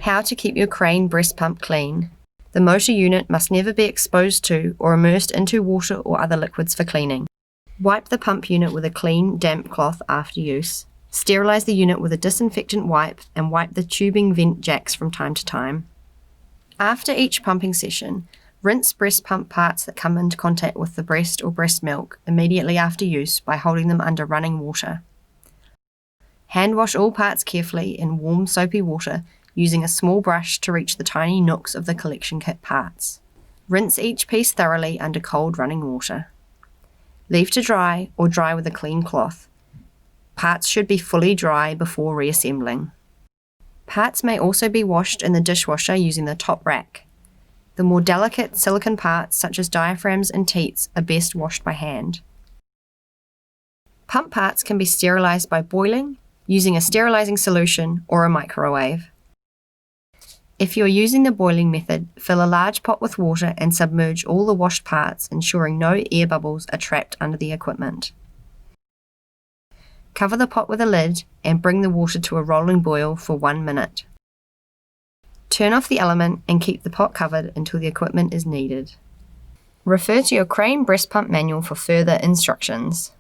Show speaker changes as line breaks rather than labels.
How to keep your crane breast pump clean. The motor unit must never be exposed to or immersed into water or other liquids for cleaning. Wipe the pump unit with a clean, damp cloth after use. Sterilize the unit with a disinfectant wipe and wipe the tubing vent jacks from time to time. After each pumping session, rinse breast pump parts that come into contact with the breast or breast milk immediately after use by holding them under running water. Hand wash all parts carefully in warm soapy water using a small brush to reach the tiny nooks of the collection kit parts. Rinse each piece thoroughly under cold running water. Leave to dry or dry with a clean cloth. Parts should be fully dry before reassembling. Parts may also be washed in the dishwasher using the top rack. The more delicate silicone parts such as diaphragms and teats are best washed by hand. Pump parts can be sterilized by boiling, using a sterilizing solution or a microwave. If you're using the boiling method, fill a large pot with water and submerge all the washed parts, ensuring no air bubbles are trapped under the equipment. Cover the pot with a lid and bring the water to a rolling boil for 1 minute. Turn off the element and keep the pot covered until the equipment is needed. Refer to your crane breast pump manual for further instructions.